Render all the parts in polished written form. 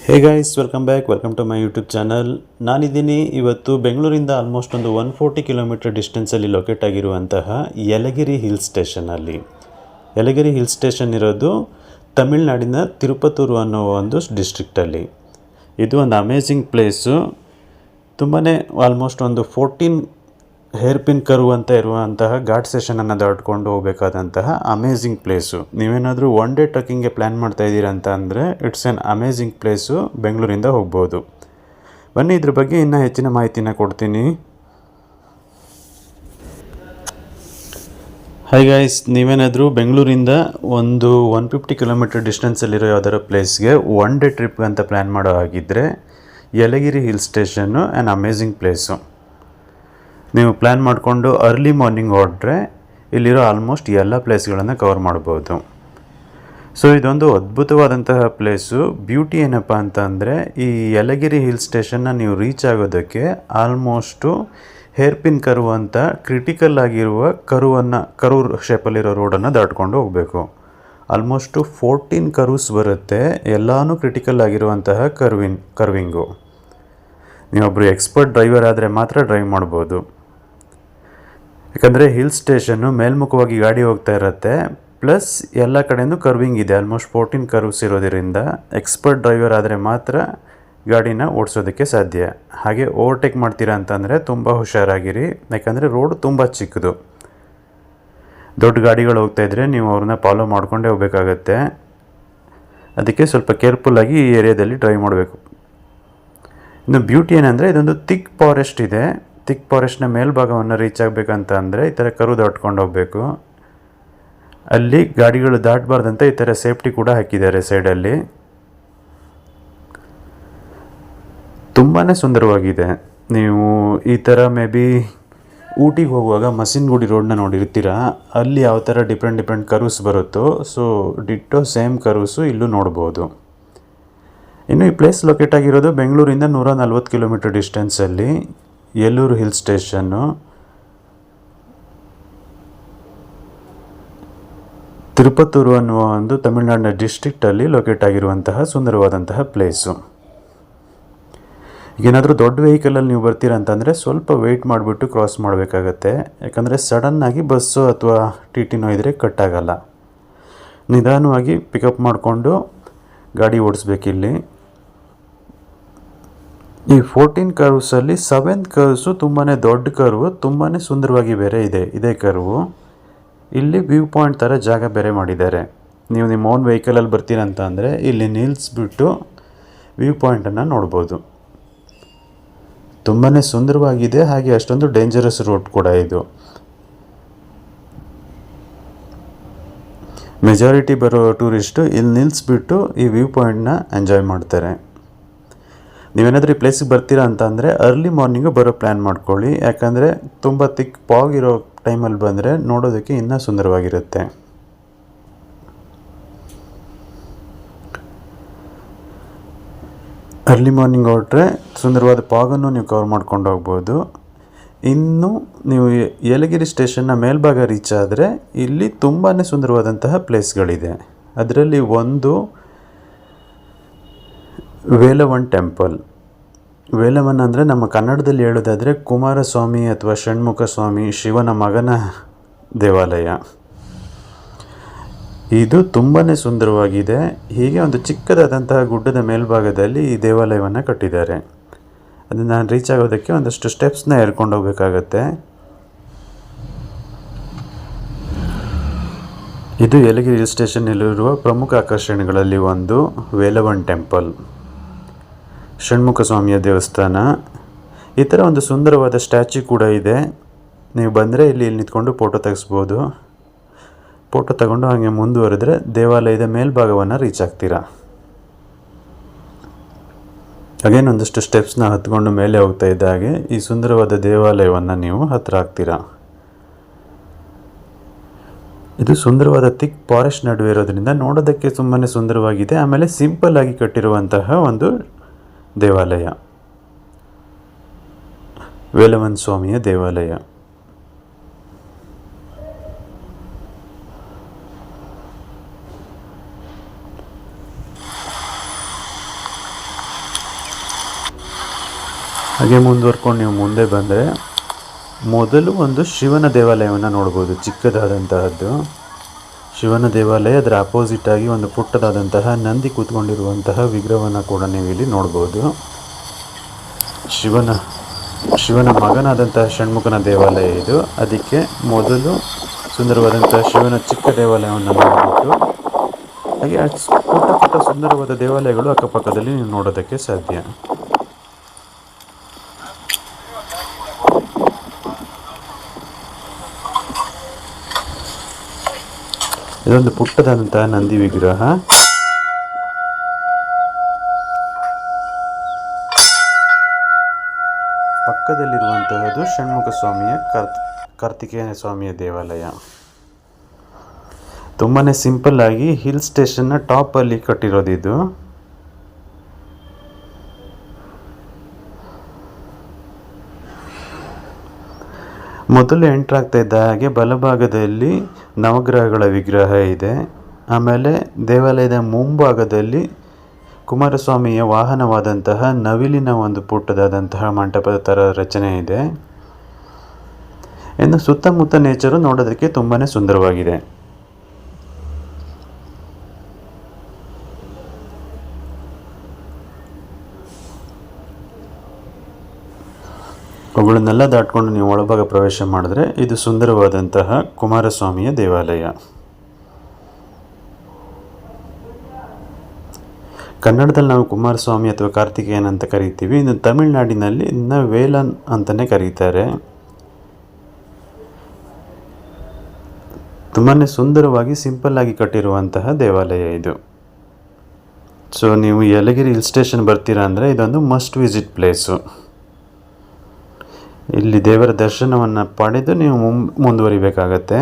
Hey guys, welcome to my YouTube channel. ನಾನಿದ್ದೀನಿ ಇವತ್ತು ಬೆಂಗಳೂರಿಂದ ಆಲ್ಮೋಸ್ಟ್ ಒಂದು 140 ಕಿಲೋಮೀಟರ್ ಡಿಸ್ಟೆನ್ಸಲ್ಲಿ ಲೊಕೇಟ್ ಆಗಿರುವಂತಹ ಯಲಗಿರಿ ಹಿಲ್ ಸ್ಟೇಷನಲ್ಲಿ. ಯಲಗಿರಿ ಹಿಲ್ ಸ್ಟೇಷನ್ ಇರೋದು ತಮಿಳ್ನಾಡಿನ ತಿರುಪತೂರು ಅನ್ನೋ ಒಂದು ಡಿಸ್ಟ್ರಿಕ್ಟಲ್ಲಿ. ಇದು ಒಂದು ಅಮೇಝಿಂಗ್ ಪ್ಲೇಸು. ತುಂಬಾ ಆಲ್ಮೋಸ್ಟ್ ಒಂದು 14 ಹೇರ್ ಪಿನ್ ಕರ್ವ್ ಅಂತ ಇರುವಂತಹ ಘಾಟ್ ಸೆಷನನ್ನು ದಾಟ್ಕೊಂಡು ಹೋಗಬೇಕಾದಂತಹ ಅಮೇಝಿಂಗ್ ಪ್ಲೇಸು. ನೀವೇನಾದರೂ ಒನ್ ಡೇ ಟ್ರೆಕ್ಕಿಂಗ್ಗೆ ಪ್ಲ್ಯಾನ್ ಮಾಡ್ತಾ ಇದ್ದೀರಾ ಅಂತ ಅಂದರೆ ಇಟ್ಸ್ ಆನ್ ಅಮೇಝಿಂಗ್ ಪ್ಲೇಸು. ಬೆಂಗಳೂರಿಂದ ಹೋಗ್ಬೋದು. ಬನ್ನಿ ಇದ್ರ ಬಗ್ಗೆ ಇನ್ನೂ ಹೆಚ್ಚಿನ ಮಾಹಿತಿನ ಕೊಡ್ತೀನಿ. ಹೈ ಗೈಸ್, ನೀವೇನಾದರೂ ಬೆಂಗಳೂರಿಂದ ಒಂದು 150 ಕಿಲೋಮೀಟರ್ ಡಿಸ್ಟೆನ್ಸಲ್ಲಿರೋ ಯಾವ್ದಾರ ಪ್ಲೇಸ್ಗೆ ಒನ್ ಡೇ ಟ್ರಿಪ್ ಅಂತ ಪ್ಲ್ಯಾನ್ ಮಾಡೋ ಹಾಗಿದ್ದರೆ Yelagiri hill station an amazing place. ನೀವು ಪ್ಲ್ಯಾನ್ ಮಾಡಿಕೊಂಡು ಅರ್ಲಿ ಮಾರ್ನಿಂಗ್ ಹೊರಟ್ರೆ ಇಲ್ಲಿರೋ ಆಲ್ಮೋಸ್ಟ್ ಎಲ್ಲ ಪ್ಲೇಸ್ಗಳನ್ನು ಕವರ್ ಮಾಡ್ಬೋದು. ಸೊ ಇದೊಂದು ಅದ್ಭುತವಾದಂತಹ ಪ್ಲೇಸು. ಬ್ಯೂಟಿ ಏನಪ್ಪ ಅಂತ ಅಂದರೆ ಈ ಯಲಗಿರಿ ಹಿಲ್ ಸ್ಟೇಷನ್ನ ನೀವು ರೀಚ್ ಆಗೋದಕ್ಕೆ ಆಲ್ಮೋಸ್ಟು ಹೇರ್ ಪಿನ್ ಕರ್ವ್ ಅಂತ ಕ್ರಿಟಿಕಲ್ ಆಗಿರುವ ಕರ್ವ್ ಶೇಪಲ್ಲಿರೋ ರೋಡನ್ನು ದಾಟ್ಕೊಂಡು ಹೋಗಬೇಕು. ಆಲ್ಮೋಸ್ಟು 14 ಕರ್ವ್ಸ್ ಬರುತ್ತೆ. ಎಲ್ಲನೂ ಕ್ರಿಟಿಕಲ್ ಆಗಿರುವಂತಹ ಕರ್ವಿಂಗು. ನೀವೊಬ್ಬರು ಎಕ್ಸ್ಪರ್ಟ್ ಡ್ರೈವರ್ ಆದರೆ ಮಾತ್ರ ಡ್ರೈವ್ ಮಾಡ್ಬೋದು. ಯಾಕಂದರೆ ಹಿಲ್ ಸ್ಟೇಷನ್ನು ಮೇಲ್ಮುಖವಾಗಿ ಗಾಡಿ ಹೋಗ್ತಾ ಇರುತ್ತೆ, ಪ್ಲಸ್ ಎಲ್ಲ ಕಡೆಯೂ ಕರ್ವಿಂಗ್ ಇದೆ. ಆಲ್ಮೋಸ್ಟ್ 14 ಕರ್ವ್ಸ್ ಇರೋದರಿಂದ ಎಕ್ಸ್ಪರ್ಟ್ ಡ್ರೈವರ್ ಆದರೆ ಮಾತ್ರ ಗಾಡಿನ ಓಡಿಸೋದಕ್ಕೆ ಸಾಧ್ಯ. ಹಾಗೆ ಓವರ್ಟೇಕ್ ಮಾಡ್ತೀರಾ ಅಂತಂದರೆ ತುಂಬ ಹುಷಾರಾಗಿರಿ, ಯಾಕಂದರೆ ರೋಡ್ ತುಂಬ ಚಿಕ್ಕದು. ದೊಡ್ಡ ಗಾಡಿಗಳು ಹೋಗ್ತಾಯಿದ್ರೆ ನೀವು ಅವ್ರನ್ನ ಫಾಲೋ ಮಾಡ್ಕೊಂಡೇ ಹೋಗಬೇಕಾಗತ್ತೆ. ಅದಕ್ಕೆ ಸ್ವಲ್ಪ ಕೇರ್ಫುಲ್ಲಾಗಿ ಈ ಏರಿಯಾದಲ್ಲಿ ಡ್ರೈವ್ ಮಾಡಬೇಕು. ಇನ್ನು ಬ್ಯೂಟಿ ಏನಂದರೆ ಇದೊಂದು ಥಿಕ್ ಫಾರೆಸ್ಟ್ ಇದೆ. ಥಿಕ್ ಫಾರೆಸ್ಟ್ನ ಮೇಲ್ಭಾಗವನ್ನು ರೀಚ್ ಆಗಬೇಕಂತ ಅಂದರೆ ಈ ಥರ ಕರು ದಾಟ್ಕೊಂಡು ಹೋಗಬೇಕು. ಅಲ್ಲಿ ಗಾಡಿಗಳು ದಾಟಬಾರ್ದಂತ ಈ ಥರ ಸೇಫ್ಟಿ ಕೂಡ ಹಾಕಿದ್ದಾರೆ ಸೈಡಲ್ಲಿ. ತುಂಬಾ ಸುಂದರವಾಗಿದೆ. ನೀವು ಈ ಥರ ಮೇ ಬಿ ಊಟಿಗೆ ಹೋಗುವಾಗ ಮಸಿನಗುಡಿ ರೋಡನ್ನ ನೋಡಿರ್ತೀರ, ಅಲ್ಲಿ ಯಾವ ಥರ ಡಿಫ್ರೆಂಟ್ ಕರ್ವ್ಸ್ ಬರುತ್ತೋ, ಸೊ ಡಿಟ್ಟೋ ಸೇಮ್ ಕರ್ವ್ಸು ಇಲ್ಲೂ ನೋಡ್ಬೋದು. ಇನ್ನು ಈ ಪ್ಲೇಸ್ ಲೊಕೇಟ್ ಆಗಿರೋದು ಬೆಂಗಳೂರಿಂದ 140 ಕಿಲೋಮೀಟರ್ ಡಿಸ್ಟೆನ್ಸಲ್ಲಿ ಯಲ್ಲೂರು ಹಿಲ್ ಸ್ಟೇಷನ್ನು. ತಿರುಪತೂರು ಅನ್ನುವ ಒಂದು ತಮಿಳುನಾಡಿನ ಡಿಸ್ಟ್ರಿಕ್ಟಲ್ಲಿ ಲೊಕೇಟ್ ಆಗಿರುವಂತಹ ಸುಂದರವಾದಂತಹ ಪ್ಲೇಸು. ಏನಾದರೂ ದೊಡ್ಡ ವೆಹಿಕಲಲ್ಲಿ ನೀವು ಬರ್ತೀರಾ ಅಂತಂದರೆ ಸ್ವಲ್ಪ ವೆಯ್ಟ್ ಮಾಡಿಬಿಟ್ಟು ಕ್ರಾಸ್ ಮಾಡಬೇಕಾಗತ್ತೆ. ಯಾಕಂದರೆ ಸಡನ್ನಾಗಿ ಬಸ್ಸು ಅಥವಾ ಟಿ.ಟಿನೋ ಇದ್ದರೆ ಕಟ್ಟಾಗಲ್ಲ. ನಿಧಾನವಾಗಿ ಪಿಕಪ್ ಮಾಡಿಕೊಂಡು ಗಾಡಿ ಓಡಿಸ್ಬೇಕಿಲ್ಲಿ. ಈ 14 ಕರ್ವ್ಸಲ್ಲಿ 7th ಕರ್ವ್ಸು ತುಂಬಾ ದೊಡ್ಡ ಕರ್ವು, ತುಂಬಾ ಸುಂದರವಾಗಿ ಬೇರೆ ಇದೆ. ಇದೇ ಕರ್ವು ಇಲ್ಲಿ ವ್ಯೂ ಪಾಯಿಂಟ್ ಥರ ಜಾಗ ಬೇರೆ ಮಾಡಿದ್ದಾರೆ. ನೀವು ನಿಮ್ಮ ಓನ್ ವೆಹಿಕಲಲ್ಲಿ ಬರ್ತೀರಂತ ಅಂದರೆ ಇಲ್ಲಿ ನಿಲ್ಲಿಸ್ಬಿಟ್ಟು ವ್ಯೂ ಪಾಯಿಂಟನ್ನು ನೋಡ್ಬೋದು. ತುಂಬಾ ಸುಂದರವಾಗಿದೆ. ಹಾಗೆ ಅಷ್ಟೊಂದು ಡೇಂಜರಸ್ ರೋಡ್ ಕೂಡ ಇದು. ಮೆಜಾರಿಟಿ ಬರೋ ಟೂರಿಸ್ಟು ಇಲ್ಲಿ ನಿಲ್ಲಿಸ್ಬಿಟ್ಟು ಈ ವ್ಯೂ ಪಾಯಿಂಟ್ನ ಎಂಜಾಯ್ ಮಾಡ್ತಾರೆ. ನೀವೇನಾದರೂ ಈ ಪ್ಲೇಸಿಗೆ ಬರ್ತೀರಾ ಅಂತ ಅಂದರೆ ಅರ್ಲಿ ಮಾರ್ನಿಂಗು ಬರೋ ಪ್ಲ್ಯಾನ್ ಮಾಡ್ಕೊಳ್ಳಿ. ಯಾಕಂದರೆ ತುಂಬ ಥಿಕ್ ಫಾಗ್ ಇರೋ ಟೈಮಲ್ಲಿ ಬಂದರೆ ನೋಡೋದಕ್ಕೆ ಇನ್ನೂ ಸುಂದರವಾಗಿರುತ್ತೆ. ಅರ್ಲಿ ಮಾರ್ನಿಂಗ್ ಹೊರಟ್ರೆ ಸುಂದರವಾದ ಫಾಗನ್ನು ನೀವು ಕವರ್ ಮಾಡ್ಕೊಂಡು ಹೋಗ್ಬೋದು. ಇನ್ನು ನೀವು ಯಲಗಿರಿ ಸ್ಟೇಷನ್ನ ಮೇಲ್ಭಾಗ ರೀಚ್ ಆದರೆ ಇಲ್ಲಿ ತುಂಬಾ ಸುಂದರವಾದಂತಹ ಪ್ಲೇಸ್ಗಳಿದೆ. ಅದರಲ್ಲಿ ಒಂದು ವೇಲವನ್ ಟೆಂಪಲ್. ವೇಲವನ್ ಅಂದರೆ ನಮ್ಮ ಕನ್ನಡದಲ್ಲಿ ಹೇಳೋದಾದರೆ ಕುಮಾರಸ್ವಾಮಿ ಅಥವಾ ಷಣ್ಮುಖ ಸ್ವಾಮಿ, ಶಿವನ ಮಗನ ದೇವಾಲಯ. ಇದು ತುಂಬಾ ಸುಂದರವಾಗಿದೆ. ಹೀಗೆ ಒಂದು ಚಿಕ್ಕದಾದಂತಹ ಗುಡ್ಡದ ಮೇಲ್ಭಾಗದಲ್ಲಿ ಈ ದೇವಾಲಯವನ್ನು ಕಟ್ಟಿದ್ದಾರೆ. ಅದನ್ನು ನಾನು ರೀಚ್ ಆಗೋದಕ್ಕೆ ಒಂದಷ್ಟು ಸ್ಟೆಪ್ಸ್ನ ಏರ್ಕೊಂಡು ಹೋಗಬೇಕಾಗತ್ತೆ. ಇದು ಯಲಗಿರಿ ಹಿಲ್ ಸ್ಟೇಷನ್ನಲ್ಲಿರುವ ಪ್ರಮುಖ ಆಕರ್ಷಣೆಗಳಲ್ಲಿ ಒಂದು ವೇಲವನ್ ಟೆಂಪಲ್, ಷಣ್ಮುಖ ಸ್ವಾಮಿಯ ದೇವಸ್ಥಾನ. ಈ ಥರ ಒಂದು ಸುಂದರವಾದ ಸ್ಟ್ಯಾಚ್ಯೂ ಕೂಡ ಇದೆ. ನೀವು ಬಂದರೆ ಇಲ್ಲಿ ನಿಂತ್ಕೊಂಡು ಫೋಟೋ ತೆಗೆಸ್ಬೋದು. ಫೋಟೋ ತಗೊಂಡು ಹಾಗೆ ಮುಂದುವರೆದ್ರೆ ದೇವಾಲಯದ ಮೇಲ್ಭಾಗವನ್ನು ರೀಚ್ ಆಗ್ತೀರಾ. ಅಗೇನ್ ಒಂದಷ್ಟು ಸ್ಟೆಪ್ಸ್ನ ಹತ್ಕೊಂಡು ಮೇಲೆ ಹೋಗ್ತಾ ಇದ್ದ ಹಾಗೆ ಈ ಸುಂದರವಾದ ದೇವಾಲಯವನ್ನು ನೀವು ಹತ್ತಿರ ಆಗ್ತೀರಾ. ಇದು ಸುಂದರವಾದ ಥಿಕ್ ಫಾರೆಸ್ಟ್ ನಡುವೆ ಇರೋದ್ರಿಂದ ನೋಡೋದಕ್ಕೆ ತುಂಬಾ ಸುಂದರವಾಗಿದೆ. ಆಮೇಲೆ ಸಿಂಪಲ್ ಆಗಿ ಕಟ್ಟಿರುವಂತಹ ಒಂದು ದೇವಾಲಯ, ವೇಲವನ್ ಸ್ವಾಮಿಯ ದೇವಾಲಯ. ಹಾಗೆ ಮುಂದುವರ್ಕೊಂಡು ನೀವು ಮುಂದೆ ಬಂದರೆ ಮೊದಲು ಒಂದು ಶಿವನ ದೇವಾಲಯವನ್ನು ನೋಡ್ಬೋದು, ಚಿಕ್ಕದಾದಂತಹದ್ದು ಶಿವನ ದೇವಾಲಯ. ಅದರ ಅಪೋಸಿಟ್ ಆಗಿ ಒಂದು ಪುಟ್ಟದಾದಂತಹ ನಂದಿ ಕೂತ್ಕೊಂಡಿರುವಂತಹ ವಿಗ್ರಹವನ್ನು ಕೂಡ ನೀವು ಇಲ್ಲಿ ನೋಡ್ಬೋದು. ಶಿವನ ಮಗನಾದಂತಹ ಷಣ್ಮುಖನ ದೇವಾಲಯ ಇದು. ಅದಕ್ಕೆ ಮೊದಲು ಸುಂದರವಾದಂತಹ ಶಿವನ ಚಿಕ್ಕ ದೇವಾಲಯವನ್ನು ನೋಡಿಬಿಟ್ಟು ಹಾಗೆ ಪುಟ್ಟ ಪುಟ್ಟ ಸುಂದರವಾದ ದೇವಾಲಯಗಳು ಅಕ್ಕಪಕ್ಕದಲ್ಲಿ ನೀವು ನೋಡೋದಕ್ಕೆ ಸಾಧ್ಯ. ಇದೊಂದು ಪುಟ್ಟದಾದಂತಹ ನಂದಿ ವಿಗ್ರಹ. ಪಕ್ಕದಲ್ಲಿರುವಂತಹದ್ದು ಷಣ್ಮುಖ ಸ್ವಾಮಿಯ ಕಾರ್ತಿಕೇಯ ಸ್ವಾಮಿಯ ದೇವಾಲಯ. ತುಂಬಾ ಸಿಂಪಲ್ ಆಗಿ ಹಿಲ್ ಸ್ಟೇಷನ್ನ ಟಾಪಲ್ಲಿ ಕಟ್ಟಿರೋದಿದು. ಮೊದಲು ಎಂಟ್ರ್ ಆಗ್ತಾ ಇದ್ದ ಹಾಗೆ ಬಲಭಾಗದಲ್ಲಿ ನವಗ್ರಹಗಳ ವಿಗ್ರಹ ಇದೆ. ಆಮೇಲೆ ದೇವಾಲಯದ ಮುಂಭಾಗದಲ್ಲಿ ಕುಮಾರಸ್ವಾಮಿಯ ವಾಹನವಾದಂತಹ ನವಿಲಿನ ಒಂದು ಪುಟ್ಟದಾದಂತಹ ಮಂಟಪದ ಥರ ರಚನೆ ಇದೆ. ಇನ್ನು ಸುತ್ತಮುತ್ತ ನೇಚರು ನೋಡೋದಕ್ಕೆ ತುಂಬಾ ಸುಂದರವಾಗಿದೆ. ಅವುಗಳನ್ನೆಲ್ಲ ದಾಟ್ಕೊಂಡು ನೀವು ಒಳಭಾಗ ಪ್ರವೇಶ ಮಾಡಿದ್ರೆ ಇದು ಸುಂದರವಾದಂತಹ ಕುಮಾರಸ್ವಾಮಿಯ ದೇವಾಲಯ. ಕನ್ನಡದಲ್ಲಿ ನಾವು ಕುಮಾರಸ್ವಾಮಿ ಅಥವಾ ಕಾರ್ತಿಕೇಯನ್ ಅಂತ ಕರಿತೀವಿ. ಇನ್ನು ತಮಿಳುನಾಡಿನಲ್ಲಿ ಇದನ್ನ ವೇಲನ್ ಅಂತಲೇ ಕರೀತಾರೆ. ತುಂಬಾ ಸುಂದರವಾಗಿ ಸಿಂಪಲ್ ಆಗಿ ಕಟ್ಟಿರುವಂತಹ ದೇವಾಲಯ ಇದು. ಸೊ ನೀವು ಯಲಗಿರಿ ಹಿಲ್ ಸ್ಟೇಷನ್ ಬರ್ತೀರಾ ಅಂದರೆ ಇದೊಂದು ಮಸ್ಟ್ ವಿಸಿಟ್ ಪ್ಲೇಸು. ಇಲ್ಲಿ ದೇವರ ದರ್ಶನವನ್ನು ಪಡೆದು ನೀವು ಮುಂದುವರಿಬೇಕಾಗತ್ತೆ.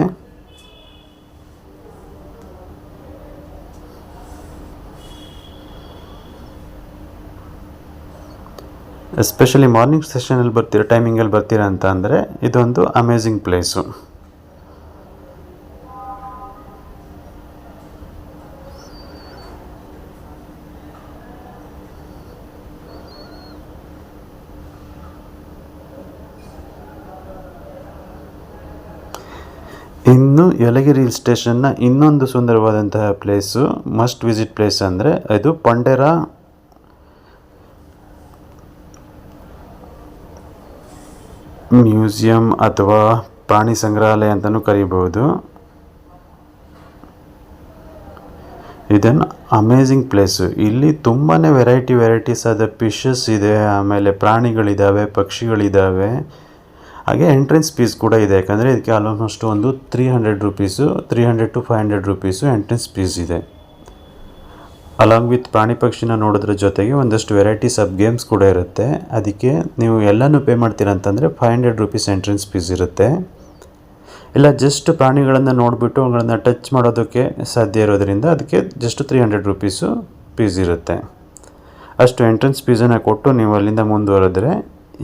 ಎಸ್ಪೆಷಲಿ ಮಾರ್ನಿಂಗ್ ಸೆಷನಲ್ಲಿ ಟೈಮಿಂಗಲ್ಲಿ ಬರ್ತೀರಾ ಅಂತ ಅಂದರೆ ಇದೊಂದು ಅಮೇಝಿಂಗ್ ಪ್ಲೇಸು. ಇನ್ನು ಯಲಗಿರಿ ಹಿಲ್ ಸ್ಟೇಷನ್ನ ಇನ್ನೊಂದು ಸುಂದರವಾದಂತಹ ಪ್ಲೇಸು, ಮಸ್ಟ್ ವಿಸಿಟ್ ಪ್ಲೇಸ್ ಅಂದರೆ ಇದು ಪಂಡೆರ ಮ್ಯೂಸಿಯಂ ಅಥವಾ ಪ್ರಾಣಿ ಸಂಗ್ರಹಾಲಯ ಅಂತಲೂ ಕರೀಬಹುದು. ಇದನ್ನು ಅಮೇಝಿಂಗ್ ಪ್ಲೇಸು. ಇಲ್ಲಿ ತುಂಬಾ ವೆರೈಟೀಸ್ ಆದ ಫಿಶಸ್ ಇದೆ, ಆಮೇಲೆ ಪ್ರಾಣಿಗಳಿದ್ದಾವೆ, ಪಕ್ಷಿಗಳಿದ್ದಾವೆ. ಹಾಗೆ ಎಂಟ್ರೆನ್ಸ್ ಫೀಸ್ ಕೂಡ ಇದೆ, ಯಾಕಂದರೆ ಇದಕ್ಕೆ ಆಲ್ಮೋಸ್ಟ್ ಒಂದು 300 to 500 ರೂಪೀಸು ಎಂಟ್ರೆನ್ಸ್ ಫೀಸ್ ಇದೆ. ಅಲಾಂಗ್ ವಿತ್ ಪ್ರಾಣಿ ಪಕ್ಷಿನ ನೋಡೋದ್ರ ಜೊತೆಗೆ ಒಂದಷ್ಟು ವೆರೈಟೀಸ್ ಆಫ್ ಗೇಮ್ಸ್ ಕೂಡ ಇರುತ್ತೆ. ಅದಕ್ಕೆ ನೀವು ಎಲ್ಲನೂ ಪೇ ಮಾಡ್ತೀರ ಅಂತಂದರೆ 500 ರೂಪೀಸ್ ಎಂಟ್ರೆನ್ಸ್ ಫೀಸ್ ಇರುತ್ತೆ. ಇಲ್ಲ ಜಸ್ಟ್ ಪ್ರಾಣಿಗಳನ್ನು ನೋಡಿಬಿಟ್ಟು ಅವುಗಳನ್ನು ಟಚ್ ಮಾಡೋದಕ್ಕೆ ಸಾಧ್ಯ ಇರೋದರಿಂದ ಅದಕ್ಕೆ ಜಸ್ಟ್ 300 ರೂಪೀಸು ಫೀಸ್ ಇರುತ್ತೆ. ಅಷ್ಟು ಎಂಟ್ರೆನ್ಸ್ ಫೀಸನ್ನು ಕೊಟ್ಟು ನೀವು ಅಲ್ಲಿಂದ ಮುಂದುವರೆದ್ರೆ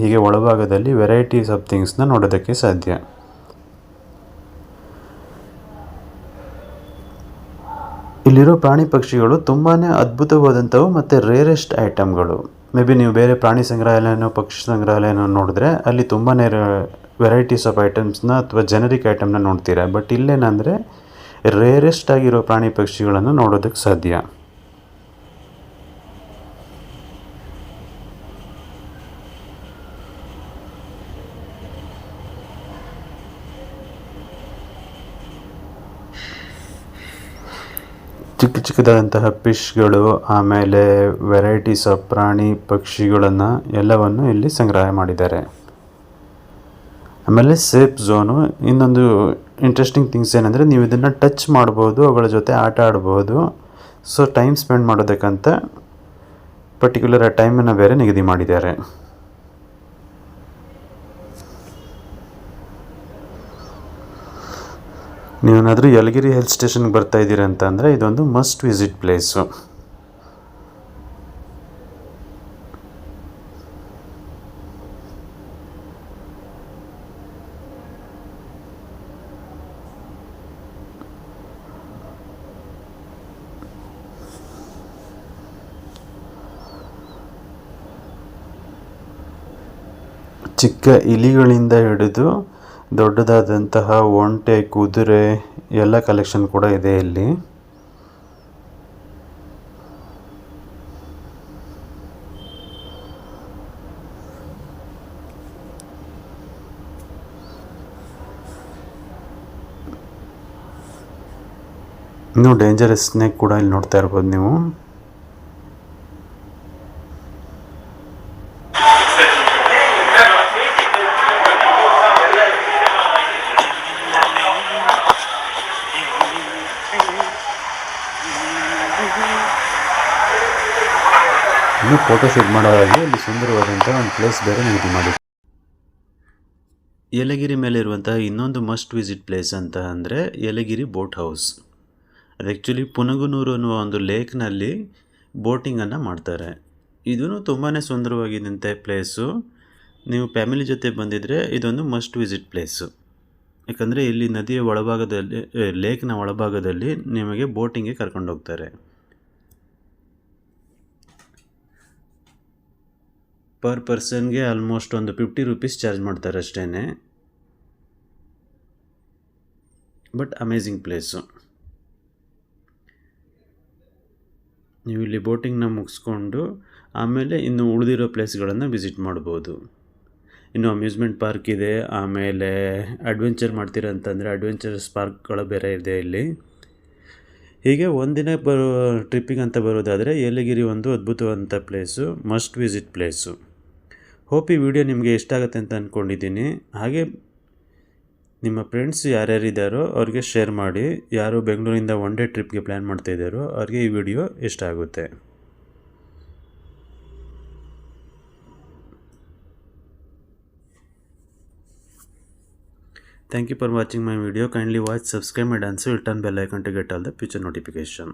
ಹೀಗೆ ಒಳಭಾಗದಲ್ಲಿ ವೆರೈಟೀಸ್ ಆಫ್ ಥಿಂಗ್ಸ್ನ ನೋಡೋದಕ್ಕೆ ಸಾಧ್ಯ. ಇಲ್ಲಿರೋ ಪ್ರಾಣಿ ಪಕ್ಷಿಗಳು ತುಂಬಾ ಅದ್ಭುತವಾದಂಥವು ಮತ್ತು ರೇರೆಸ್ಟ್ ಐಟಮ್ಗಳು. ಮೇ ಬಿ ನೀವು ಬೇರೆ ಪ್ರಾಣಿ ಸಂಗ್ರಹಾಲಯನೋ ಪಕ್ಷಿ ಸಂಗ್ರಹಾಲಯನೋ ನೋಡಿದ್ರೆ ಅಲ್ಲಿ ತುಂಬಾ ವೆರೈಟೀಸ್ ಆಫ್ ಐಟಮ್ಸ್ನ ಅಥವಾ ಜನರಿಕ್ ಐಟಮ್ನ ನೋಡ್ತೀರಾ. ಬಟ್ ಇಲ್ಲೇನಂದರೆ ರೇರೆಸ್ಟ್ ಆಗಿರೋ ಪ್ರಾಣಿ ಪಕ್ಷಿಗಳನ್ನು ನೋಡೋದಕ್ಕೆ ಸಾಧ್ಯ. ಚಿಕ್ಕದಾದಂತಹ ಫಿಶ್ಗಳು, ಆಮೇಲೆ ವೆರೈಟೀಸ್ ಆಫ್ ಪ್ರಾಣಿ ಪಕ್ಷಿಗಳನ್ನು ಎಲ್ಲವನ್ನು ಇಲ್ಲಿ ಸಂಗ್ರಹ ಮಾಡಿದ್ದಾರೆ. ಆಮೇಲೆ ಸೇಫ್ ಝೋನು. ಇನ್ನೊಂದು ಇಂಟ್ರೆಸ್ಟಿಂಗ್ ಥಿಂಗ್ಸ್ ಏನಂದರೆ ನೀವು ಇದನ್ನು ಟಚ್ ಮಾಡ್ಬೋದು, ಅವುಗಳ ಜೊತೆ ಆಟ ಆಡ್ಬೋದು. ಸೊ ಟೈಮ್ ಸ್ಪೆಂಡ್ ಮಾಡೋದಕ್ಕಂತ ಪರ್ಟಿಕ್ಯುಲರ್ ಟೈಮನ್ನು ಬೇರೆ ನಿಗದಿ ಮಾಡಿದ್ದಾರೆ. ನೀವೇನಾದರೂ ಯಲಗಿರಿ ಹಿಲ್ ಸ್ಟೇಷನ್ಗೆ ಬರ್ತಾ ಇದ್ದೀರಾ ಅಂತ ಅಂದರೆ ಇದೊಂದು ಮಸ್ಟ್ ವಿಸಿಟ್ ಪ್ಲೇಸು. ಚಿಕ್ಕ ಇಲಿಗಳಿಂದ ಹಿಡಿದು ದೊಡ್ಡದಾದಂತಹ ಒಂಟೆ, ಕುದುರೆ ಎಲ್ಲ ಕಲೆಕ್ಷನ್ ಕೂಡ ಇದೆ ಇಲ್ಲಿ. ಇನ್ನು ಡೇಂಜರಸ್ ಸ್ನೇಕ್ ಕೂಡ ಇಲ್ಲಿ ನೋಡ್ತಾ ಇರ್ಬೋದು ನೀವು. ಇನ್ನು ಫೋಟೋ ಶೂಟ್ ಮಾಡೋದಾಗಿ ಇಲ್ಲಿ ಸುಂದರವಾದಂಥ ಒಂದು ಪ್ಲೇಸ್ ಬೇರೆ ನಿಗದಿ ಮಾಡಿ. ಯಲಗಿರಿ ಮೇಲೆ ಇರುವಂತಹ ಇನ್ನೊಂದು ಮಸ್ಟ್ ವಿಸಿಟ್ ಪ್ಲೇಸ್ ಅಂತ ಅಂದರೆ ಯಲಗಿರಿ ಬೋಟ್ ಹೌಸ್. ಅದು ಆ್ಯಕ್ಚುಲಿ ಪುನಗನೂರು ಅನ್ನುವ ಒಂದು ಲೇಕ್ನಲ್ಲಿ ಬೋಟಿಂಗನ್ನು ಮಾಡ್ತಾರೆ. ಇದೂ ತುಂಬಾ ಸುಂದರವಾಗಿದ್ದಂಥ ಪ್ಲೇಸು. ನೀವು ಫ್ಯಾಮಿಲಿ ಜೊತೆ ಬಂದಿದ್ದರೆ ಇದೊಂದು ಮಸ್ಟ್ ವಿಸಿಟ್ ಪ್ಲೇಸು. ಯಾಕಂದರೆ ಇಲ್ಲಿ ನದಿಯ ಒಳಭಾಗದಲ್ಲಿ, ಲೇಕ್ನ ಒಳಭಾಗದಲ್ಲಿ ನಿಮಗೆ ಬೋಟಿಂಗ್ಗೆ ಕರ್ಕೊಂಡು ಹೋಗ್ತಾರೆ. ಪರ್ ಪರ್ಸನ್ಗೆ ಆಲ್ಮೋಸ್ಟ್ ಒಂದು 50 ರೂಪೀಸ್ ಚಾರ್ಜ್ ಮಾಡ್ತಾರೆ ಅಷ್ಟೇ. But amazing place. ನೀವು ಇಲ್ಲಿ ಬೋಟಿಂಗ್ನ ಮುಗಿಸ್ಕೊಂಡು ಆಮೇಲೆ ಇನ್ನು ಉಳಿದಿರೋ ಪ್ಲೇಸ್ಗಳನ್ನು ವಿಸಿಟ್ ಮಾಡ್ಬೋದು. ಇನ್ನು ಅಮ್ಯೂಸ್ಮೆಂಟ್ ಪಾರ್ಕ್ ಇದೆ, ಆಮೇಲೆ ಅಡ್ವೆಂಚರ್ ಮಾಡ್ತೀರ ಅಂತಂದರೆ ಅಡ್ವೆಂಚರ್ಸ್ ಪಾರ್ಕ್ಗಳು ಬೇರೆ ಇದೆ ಇಲ್ಲಿ. ಹೀಗೆ ಒಂದಿನ ಟ್ರಿಪ್ಪಿಗೆ ಅಂತ ಬರೋದಾದರೆ ಯಲಗಿರಿ ಒಂದು ಅದ್ಭುತವಾದಂಥ place, must visit place. Hope ಈ ವಿಡಿಯೋ ನಿಮಗೆ ಇಷ್ಟ ಆಗುತ್ತೆ ಅಂತ ಅಂದ್ಕೊಂಡಿದ್ದೀನಿ. ಹಾಗೆ ನಿಮ್ಮ ಫ್ರೆಂಡ್ಸ್ ಯಾರ್ಯಾರಿದ್ದಾರೋ ಅವ್ರಿಗೆ ಶೇರ್ ಮಾಡಿ. ಯಾರು ಬೆಂಗಳೂರಿಂದ ಒನ್ ಡೇ ಟ್ರಿಪ್ಗೆ ಪ್ಲ್ಯಾನ್ ಮಾಡ್ತಾಯಿದ್ದಾರೋ ಅವ್ರಿಗೆ ಈ ವಿಡಿಯೋ ಇಷ್ಟ ಆಗುತ್ತೆ. Thank you for watching my video. Kindly watch, subscribe and also turn bell icon to get all the future notification.